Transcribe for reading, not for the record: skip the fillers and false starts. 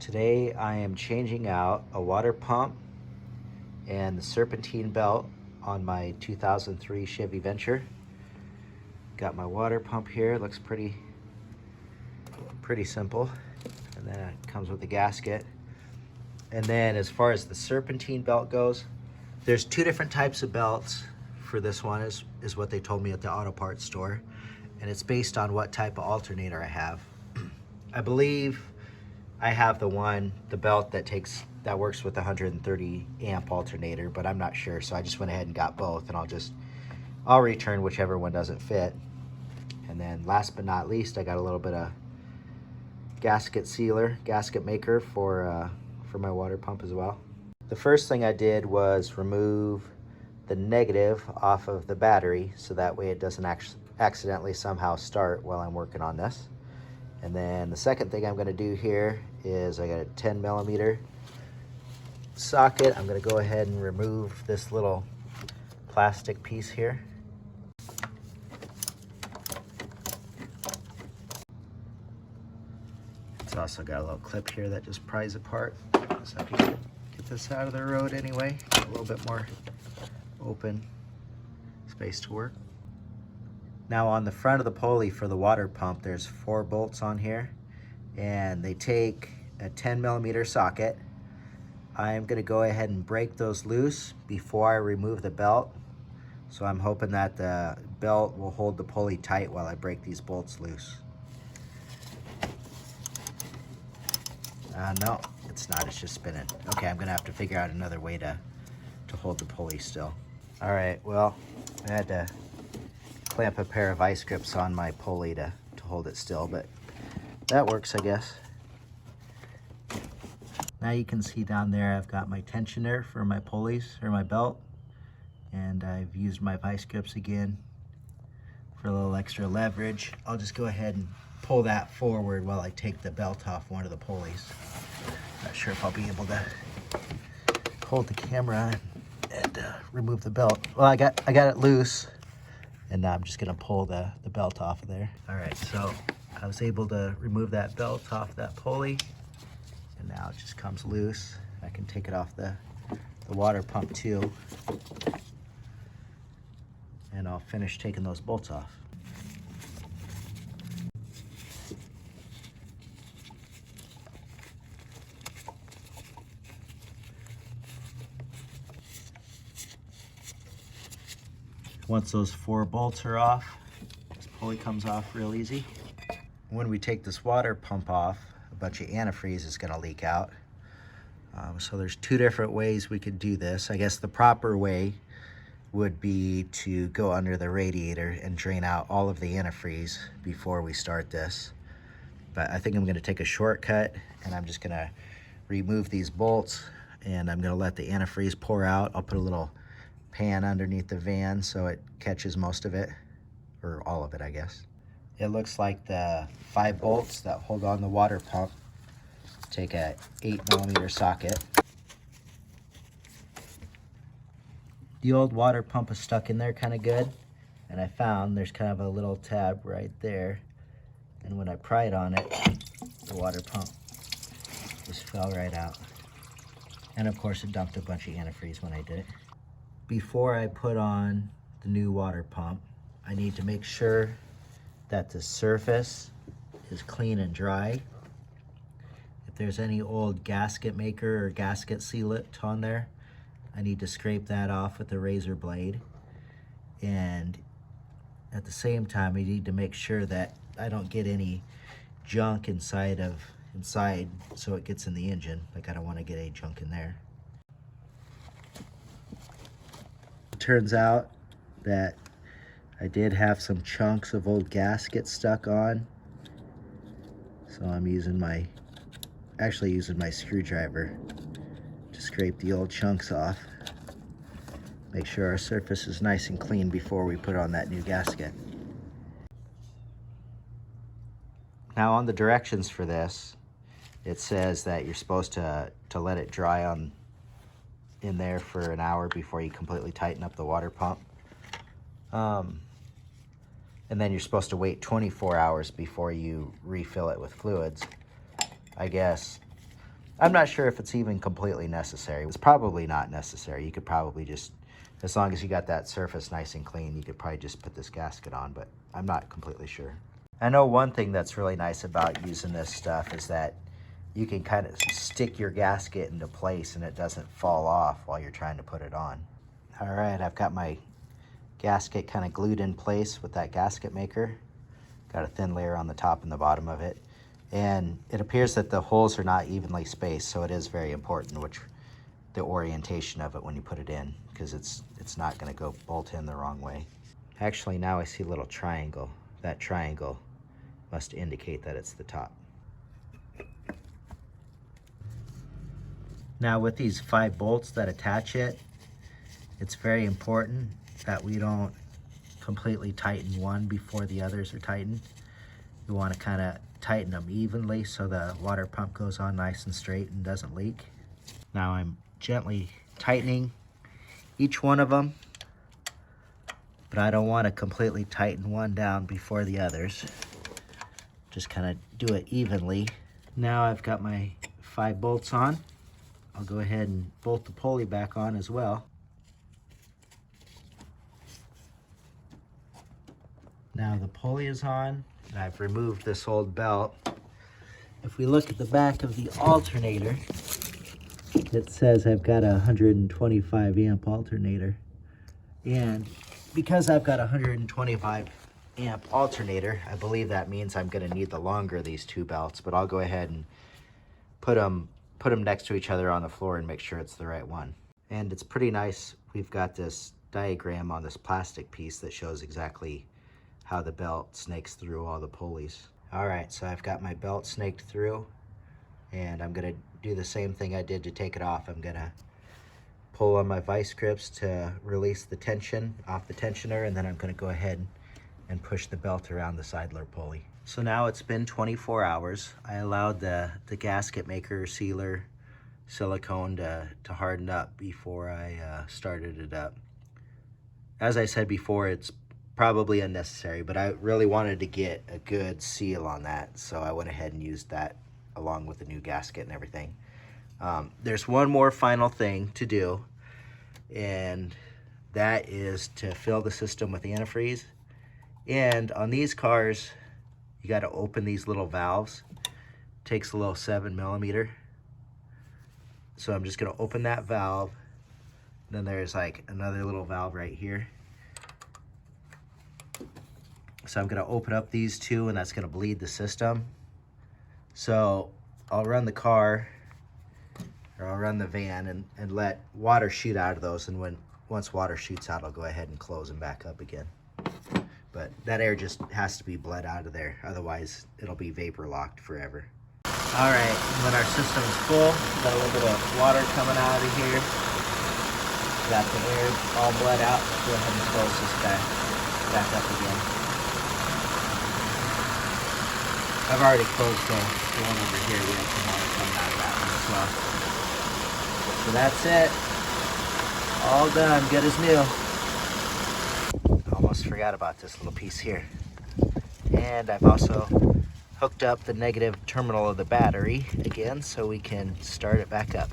Today I am changing out a water pump and the serpentine belt on my 2003 Chevy Venture. Got my water pump here, looks pretty simple. And then it comes with the gasket. And then as far as the serpentine belt goes, there's two different types of belts for this one is what they told me at the auto parts store. And it's based on what type of alternator I have. I believe I have the belt that works with the 130 amp alternator, but I'm not sure, so I just went ahead and got both, and I'll return whichever one doesn't fit. And then last but not least, I got a little bit of gasket maker for my water pump as well. The first thing I did was remove the negative off of the battery, so that way it doesn't accidentally somehow start while I'm working on this. And then the second thing I'm going to do here is I got a 10 millimeter socket. I'm going to go ahead and remove this little plastic piece here. It's also got a little clip here that just pries apart, so I can get this out of the road anyway. A little bit more open space to work. Now on the front of the pulley for the water pump, there's 4 bolts on here, and they take a 10 millimeter socket. I'm going to go ahead and break those loose before I remove the belt. So I'm hoping that the belt will hold the pulley tight while I break these bolts loose. No, it's not. It's just spinning. Okay, I'm going to have to figure out another way to hold the pulley still. All right, well, I had to clamp a pair of vice grips on my pulley to hold it still, but that works, I guess. Now you can see down there I've got my tensioner for my pulleys, or my belt, and I've used my vice grips again for a little extra leverage. I'll just go ahead and pull that forward while I take the belt off one of the pulleys. Not sure if I'll be able to hold the camera and remove the belt. Well, I got it loose, and now I'm just gonna pull the belt off of there. All right, so I was able to remove that belt off that pulley, and now it just comes loose. I can take it off the water pump too, and I'll finish taking those bolts off. Once those 4 bolts are off, this pulley comes off real easy. When we take this water pump off, a bunch of antifreeze is going to leak out. So there's 2 different ways we could do this. I guess the proper way would be to go under the radiator and drain out all of the antifreeze before we start this. But I think I'm going to take a shortcut, and I'm just going to remove these bolts, and I'm going to let the antifreeze pour out. I'll put a little pan underneath the van so it catches most of it, or all of it, I guess. It looks like the 5 bolts that hold on the water pump take a 8 millimeter socket. The old water pump is stuck in there kind of good, and I found there's kind of a little tab right there, and when I pried on it, the water pump just fell right out. And of course it dumped a bunch of antifreeze when I did it. Before I put on the new water pump, I need to make sure that the surface is clean and dry. If there's any old gasket maker or gasket sealant on there, I need to scrape that off with a razor blade. And at the same time, I need to make sure that I don't get any junk inside so it gets in the engine. Like, I don't want to get any junk in there. It turns out that I did have some chunks of old gasket stuck on, so I'm using my screwdriver to scrape the old chunks off. Make sure our surface is nice and clean before we put on that new gasket. Now on the directions for this, it says that you're supposed to let it dry in there for an hour before you completely tighten up the water pump. And then you're supposed to wait 24 hours before you refill it with fluids. I guess I'm not sure if it's even completely necessary. It's probably not necessary. You could probably just, as long as you got that surface nice and clean, you could probably just put this gasket on, but I'm not completely sure. I know one thing that's really nice about using this stuff is that you can kind of stick your gasket into place and it doesn't fall off while you're trying to put it on. All right, I've got my gasket kind of glued in place with that gasket maker. Got a thin layer on the top and the bottom of it. And it appears that the holes are not evenly spaced, so it is very important the orientation of it when you put it in, because it's not going to go bolt in the wrong way. Actually, now I see a little triangle. That triangle must indicate that it's the top. Now with these 5 bolts that attach it, it's very important that we don't completely tighten one before the others are tightened. You want to kind of tighten them evenly so the water pump goes on nice and straight and doesn't leak. Now I'm gently tightening each one of them, but I don't want to completely tighten one down before the others. Just kind of do it evenly. Now I've got my 5 bolts on. I'll go ahead and bolt the pulley back on as well. Now the pulley is on, and I've removed this old belt. If we look at the back of the alternator, it says I've got a 125 amp alternator. And because I've got a 125 amp alternator, I believe that means I'm gonna need the longer of these 2 belts, but I'll go ahead and put them next to each other on the floor and make sure it's the right one. And it's pretty nice. We've got this diagram on this plastic piece that shows exactly how the belt snakes through all the pulleys. All right, so I've got my belt snaked through, and I'm gonna do the same thing I did to take it off. I'm gonna pull on my vice grips to release the tension off the tensioner, and then I'm gonna go ahead and push the belt around the sidler pulley. So now it's been 24 hours. I allowed the gasket maker sealer silicone to harden up before I started it up. As I said before, it's probably unnecessary, but I really wanted to get a good seal on that, so I went ahead and used that along with the new gasket and everything. There's one more final thing to do, and that is to fill the system with antifreeze. And on these cars, you got to open these little valves. It takes a little 7mm. So I'm just going to open that valve. Then there's like another little valve right here. So I'm going to open up these 2, and that's going to bleed the system. So I'll run the car, or I'll run the van and let water shoot out of those. And once water shoots out, I'll go ahead and close them back up again. But that air just has to be bled out of there. Otherwise, it'll be vapor locked forever. All right, when our system's full, got a little bit of water coming out of here. Got the air all bled out. Let's go ahead and close this back up again. I've already closed the one over here. We have some water coming out of that one as well. So that's it. All done, good as new. Almost forgot about this little piece here. And I've also hooked up the negative terminal of the battery again so we can start it back up.